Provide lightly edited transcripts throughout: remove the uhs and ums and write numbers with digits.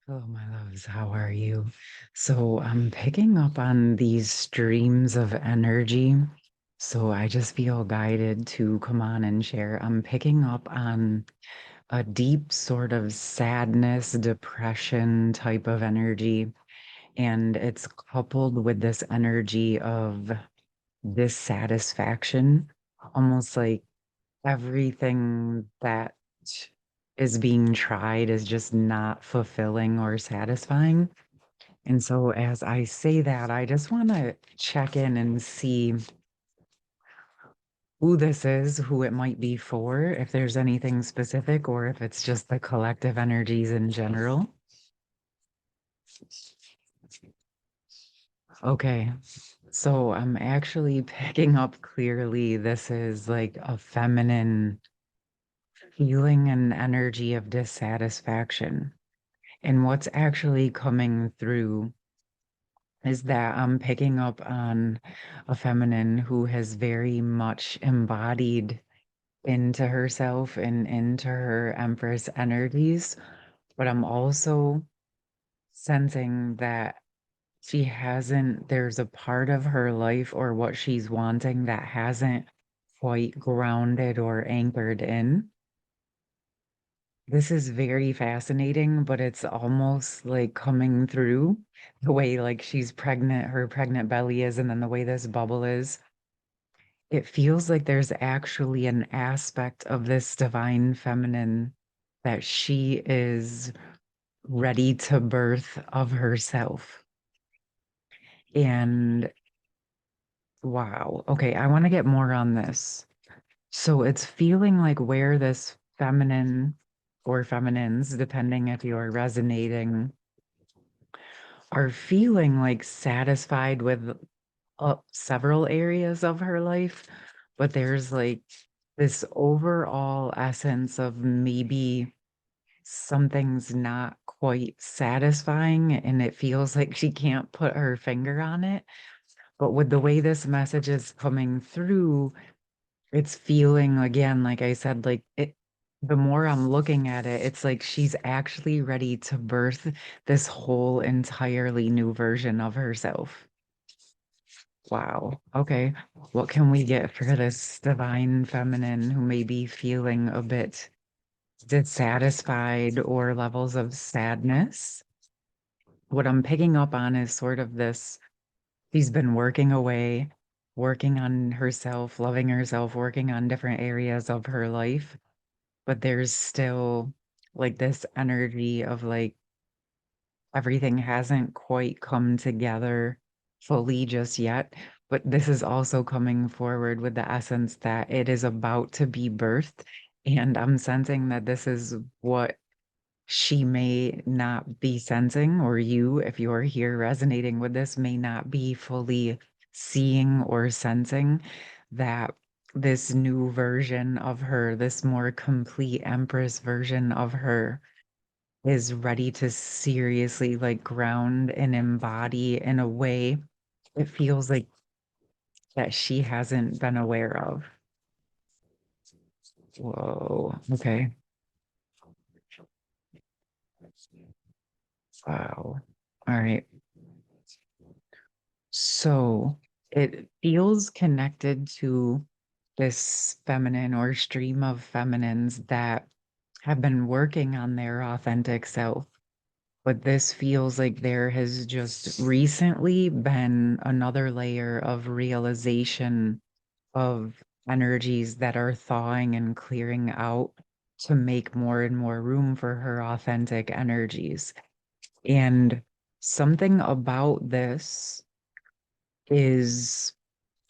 Hello, my loves. How are you? So I'm picking up on these streams of energy. So I just feel guided to come on and share. I'm picking up on a deep sort of sadness, depression type of energy. And it's coupled with this energy of dissatisfaction, almost like everything that is being tried is just not fulfilling or satisfying. And so, as I say that, I just want to check in and see who this is, who it might be for, if there's anything specific, or if it's just the collective energies in general. Okay, so I'm actually picking up clearly this is like a feminine feeling and energy of dissatisfaction. And what's actually coming through is that I'm picking up on a feminine who has very much embodied into herself and into her Empress energies. But I'm also sensing that there's a part of her life or what she's wanting that hasn't quite grounded or anchored in. This is very fascinating, but it's almost like coming through the way like she's pregnant, her pregnant belly is, and then the way this bubble is. It feels like there's actually an aspect of this divine feminine that she is ready to birth of herself. And wow, okay, I want to get more on this. So it's feeling like where this feminine or feminines, depending if you're resonating are feeling like satisfied with several areas of her life, but there's like this overall essence of maybe something's not quite satisfying and it feels like she can't put her finger on it. But with the way this message is coming through, it's feeling again, like I said, like it, the more I'm looking at it, it's like she's actually ready to birth this whole entirely new version of herself. Wow. Okay. What can we get for this divine feminine who may be feeling a bit dissatisfied or levels of sadness? What I'm picking up on is sort of this, she's been working away, working on herself, loving herself, working on different areas of her life, but there's still like this energy of like everything hasn't quite come together fully just yet. But this is also coming forward with the essence that it is about to be birthed. And I'm sensing that this is what she may not be sensing, or you, if you're here resonating with this, may not be fully seeing or sensing that this new version of her, this more complete Empress version of her, is ready to seriously like ground and embody in a way it feels like that she hasn't been aware of. Whoa. Okay. Wow. All right. So it feels connected to this feminine or stream of feminines that have been working on their authentic self. But this feels like there has just recently been another layer of realization of energies that are thawing and clearing out to make more and more room for her authentic energies. And something about this is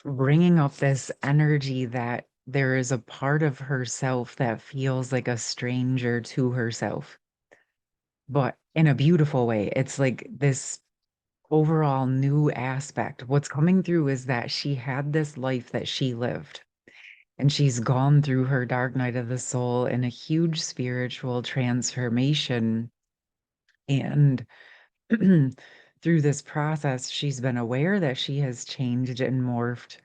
bringing up this energy that there is a part of herself that feels like a stranger to herself, but in a beautiful way. It's like this overall new aspect. What's coming through is that she had this life that she lived, and she's gone through her dark night of the soul in a huge spiritual transformation. And through this process, she's been aware that she has changed and morphed.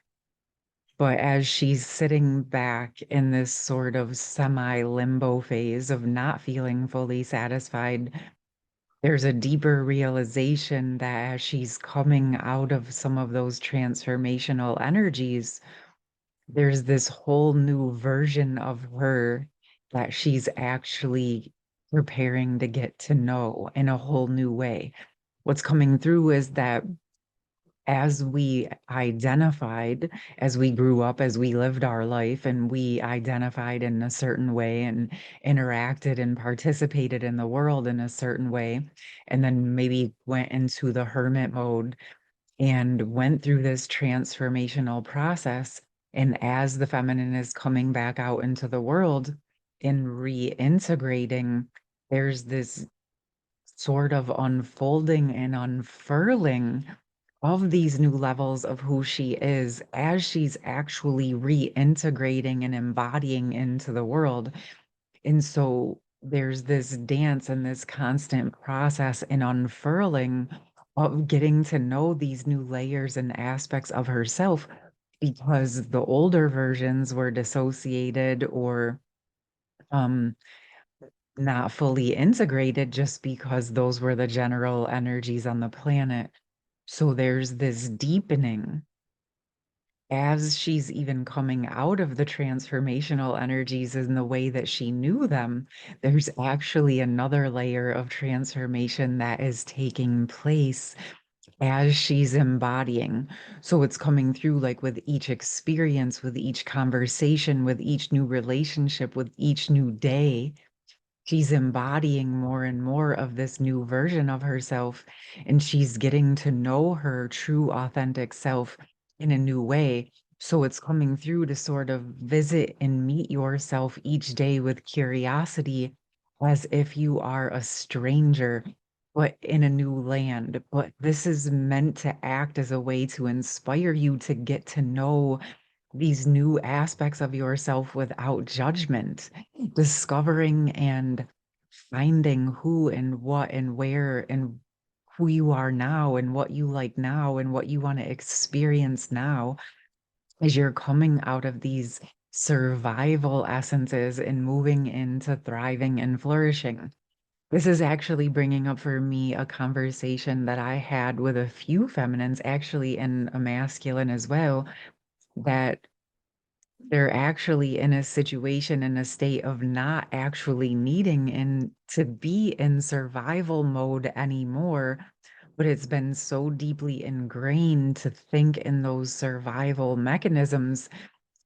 But as she's sitting back in this sort of semi limbo phase of not feeling fully satisfied there's a deeper realization that as she's coming out of some of those transformational energies, there's this whole new version of her that she's actually preparing to get to know in a whole new way. What's coming through is that as we identified, as we grew up, as we lived our life, and we identified in a certain way and interacted and participated in the world in a certain way, and then maybe went into the hermit mode and went through this transformational process. And as the feminine is coming back out into the world and reintegrating, there's this sort of unfolding and unfurling of these new levels of who she is as she's actually reintegrating and embodying into the world. And so there's this dance and this constant process and unfurling of getting to know these new layers and aspects of herself because the older versions were dissociated or um not fully integrated just because those were the general energies on the planet. So there's this deepening as she's even coming out of the transformational energies in the way that she knew them, there's actually another layer of transformation that is taking place as she's embodying. So it's coming through like with each experience, with each conversation, with each new relationship, with each new day. She's embodying more and more of this new version of herself, and she's getting to know her true, authentic self in a new way. So it's coming through to sort of visit and meet yourself each day with curiosity, as if you are a stranger, but in a new land. But this is meant to act as a way to inspire you to get to know these new aspects of yourself without judgment, discovering and finding who and what and where and who you are now and what you like now and what you want to experience now as you're coming out of these survival essences and moving into thriving and flourishing. This is actually bringing up for me a conversation that I had with a few feminines, actually, and a masculine as well, that they're actually in a situation in a state of not actually needing and to be in survival mode anymore, but it's been so deeply ingrained to think in those survival mechanisms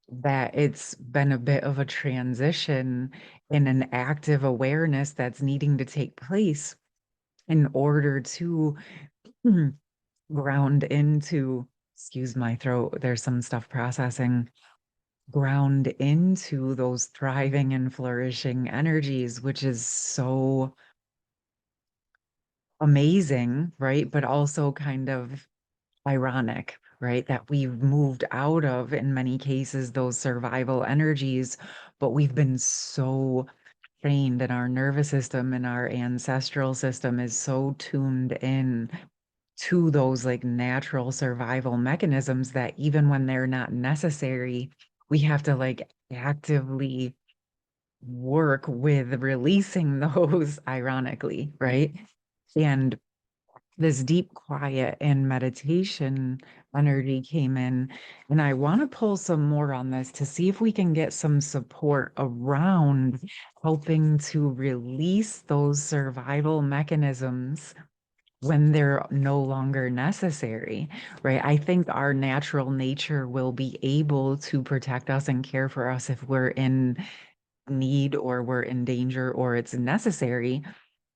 that it's been a bit of a transition in an active awareness that's needing to take place in order to ground into, excuse my throat, there's some stuff processing, ground into those thriving and flourishing energies, which is so amazing, right? But also kind of ironic, right? That we've moved out of, in many cases, those survival energies, but we've been so trained in our nervous system and our ancestral system is so tuned in to those like natural survival mechanisms that even when they're not necessary, we have to like actively work with releasing those, ironically, right? And this deep quiet and meditation energy came in. And I want to pull some more on this to see if we can get some support around helping to release those survival mechanisms when they're no longer necessary, right? I think our natural nature will be able to protect us and care for us if we're in need or we're in danger or it's necessary,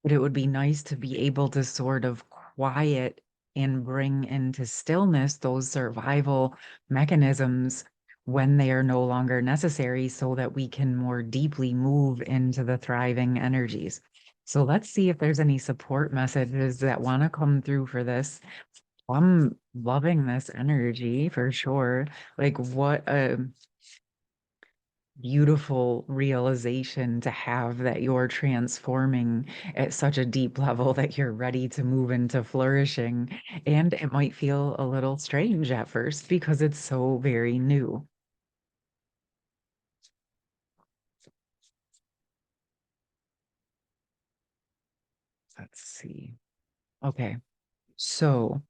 but it would be nice to be able to sort of quiet and bring into stillness those survival mechanisms when they are no longer necessary so that we can more deeply move into the thriving energies. So let's see if there's any support messages that want to come through for this. I'm loving this energy for sure. Like, what a beautiful realization to have that you're transforming at such a deep level that you're ready to move into flourishing. And it might feel a little strange at first because it's so very new. Let's see. Okay. So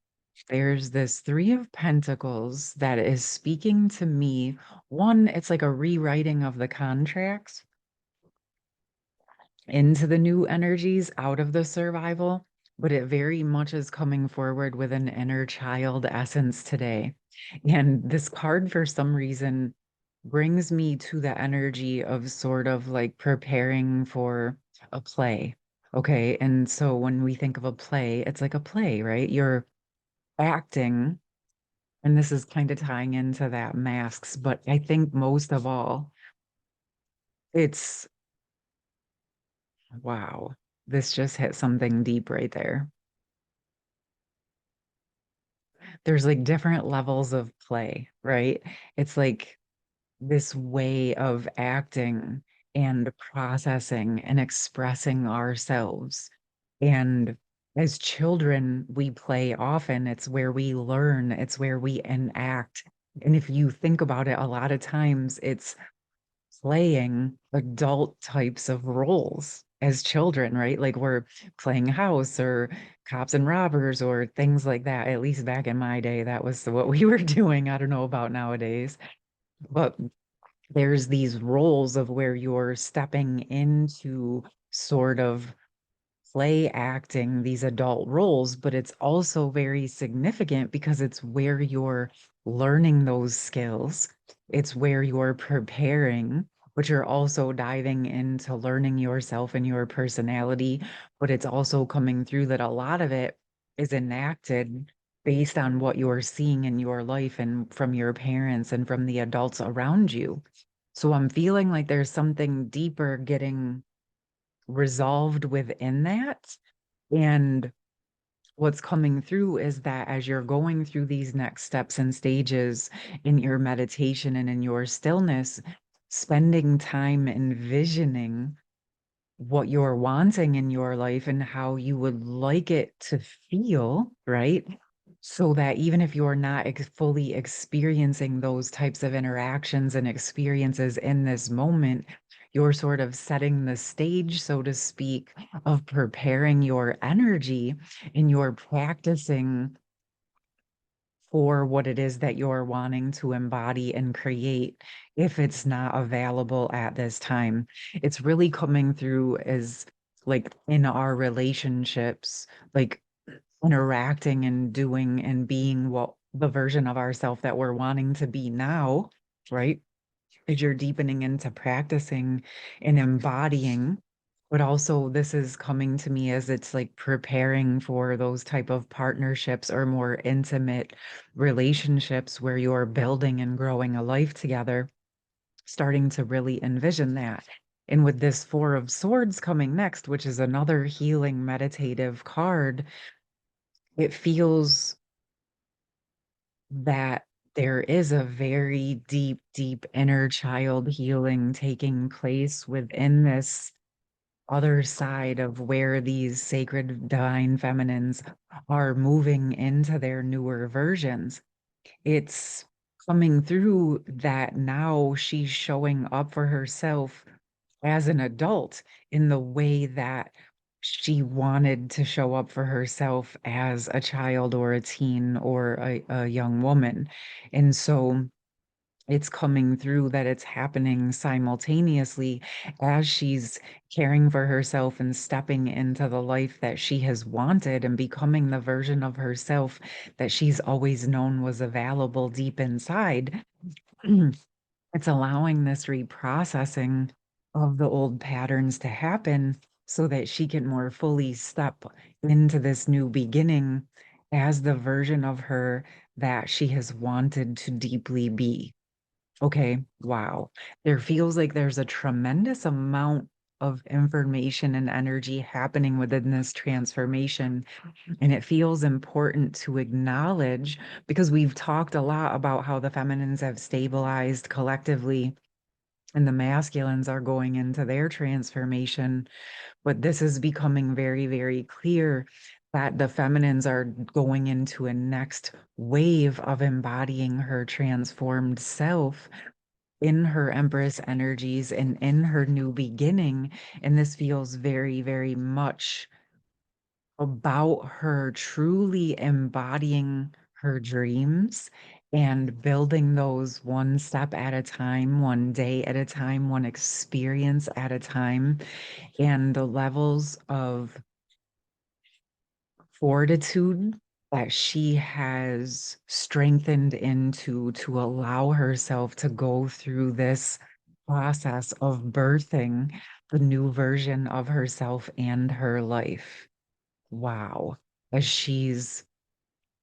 there's this Three of Pentacles that is speaking to me. One, it's like a rewriting of the contracts into the new energies out of the survival, but it very much is coming forward with an inner child essence today. And this card, for some reason, brings me to the energy of sort of like preparing for a play. Okay. And so when we think of a play, it's like a play, right? You're acting, and this is kind of tying into that masks, but I think most of all, it's wow, this just hit something deep right there. There's like different levels of play, right? It's like this way of acting and processing and expressing ourselves. And as children, we play often. It's where we learn, it's where we enact. And if you think about it, a lot of times it's playing adult types of roles as children, right? Like we're playing house or cops and robbers or things like that. At least back in my day, that was what we were doing. I don't know about nowadays, but there's these roles of where you're stepping into sort of play acting these adult roles, but it's also very significant because it's where you're learning those skills. It's where you're preparing, but you're also diving into learning yourself and your personality. But it's also coming through that a lot of it is enacted based on what you're seeing in your life and from your parents and from the adults around you. So I'm feeling like there's something deeper getting resolved within that. And what's coming through is that as you're going through these next steps and stages in your meditation and in your stillness, spending time envisioning what you're wanting in your life and how you would like it to feel, right? So that even if you're not fully experiencing those types of interactions and experiences in this moment, you're sort of setting the stage, so to speak, of preparing your energy and you're practicing for what it is that you're wanting to embody and create if it's not available at this time. It's really coming through as like in our relationships, like interacting and doing and being what the version of ourself that we're wanting to be now, right? As you're deepening into practicing and embodying, but also this is coming to me as it's like preparing for those type of partnerships or more intimate relationships where you're building and growing a life together, starting to really envision that. And with this Four of Swords coming next, which is another healing meditative card, it feels that there is a very deep, deep inner child healing taking place within this other side of where these sacred divine feminines are moving into their newer versions. It's coming through that now she's showing up for herself as an adult in the way that she wanted to show up for herself as a child or a teen or a young woman. And so it's coming through that it's happening simultaneously as she's caring for herself and stepping into the life that she has wanted and becoming the version of herself that she's always known was available deep inside. It's allowing this reprocessing of the old patterns to happen so that she can more fully step into this new beginning as the version of her that she has wanted to deeply be. Okay, wow. There feels like there's a tremendous amount of information and energy happening within this transformation. And it feels important to acknowledge because we've talked a lot about how the feminines have stabilized collectively and the masculines are going into their transformation. But this is becoming very, very clear that the feminines are going into a next wave of embodying her transformed self in her Empress energies and in her new beginning. And this feels very, very much about her truly embodying her dreams and building those one step at a time, one day at a time, one experience at a time, and the levels of fortitude that she has strengthened into to allow herself to go through this process of birthing the new version of herself and her life. Wow. As she's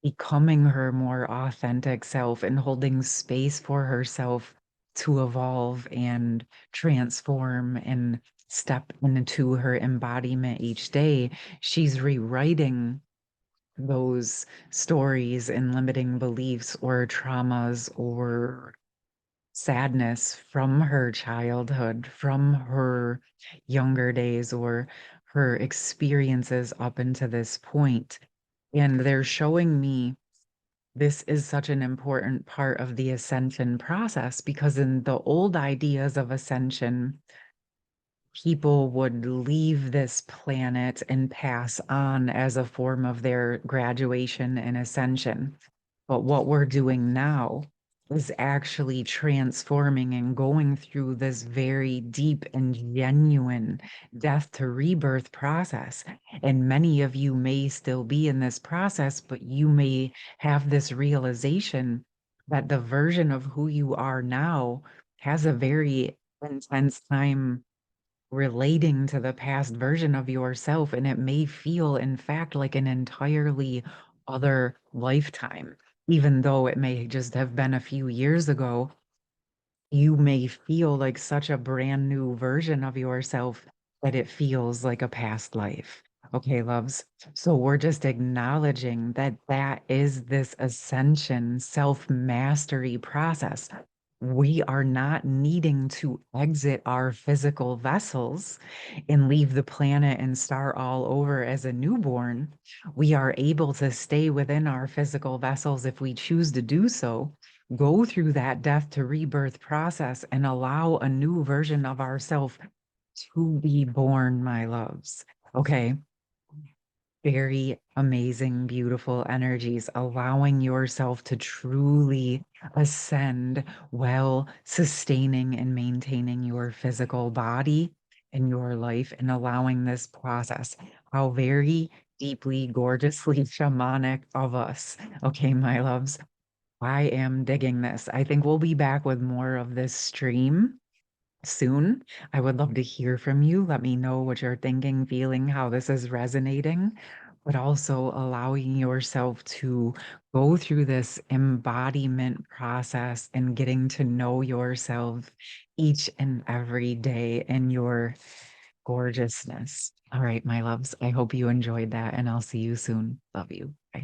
becoming her more authentic self and holding space for herself to evolve and transform and step into her embodiment each day, she's rewriting those stories and limiting beliefs or traumas or sadness from her childhood, from her younger days, or her experiences up into this point. And they're showing me this is such an important part of the ascension process because in the old ideas of ascension, people would leave this planet and pass on as a form of their graduation and ascension. But what we're doing now is actually transforming and going through this very deep and genuine death to rebirth process. And many of you may still be in this process, but you may have this realization that the version of who you are now has a very intense time relating to the past version of yourself. And it may feel, in fact, like an entirely other lifetime, even though it may just have been a few years ago. You may feel like such a brand new version of yourself that it feels like a past life. Okay, loves. So we're just acknowledging that that is this ascension self mastery process. We are not needing to exit our physical vessels and leave the planet and start all over as a newborn. We are able to stay within our physical vessels if we choose to do so, go through that death to rebirth process and allow a new version of ourself to be born, my loves. Okay. Very amazing, beautiful energies, allowing yourself to truly ascend while sustaining and maintaining your physical body in your life and allowing this process. How very deeply, gorgeously shamanic of us. Okay, my loves. I am digging this. I think we'll be back with more of this stream soon. I would love to hear from you. Let me know what you're thinking, feeling, how this is resonating, but also allowing yourself to go through this embodiment process and getting to know yourself each and every day in your gorgeousness. All right, my loves, I hope you enjoyed that, and I'll see you soon. Love you. Bye.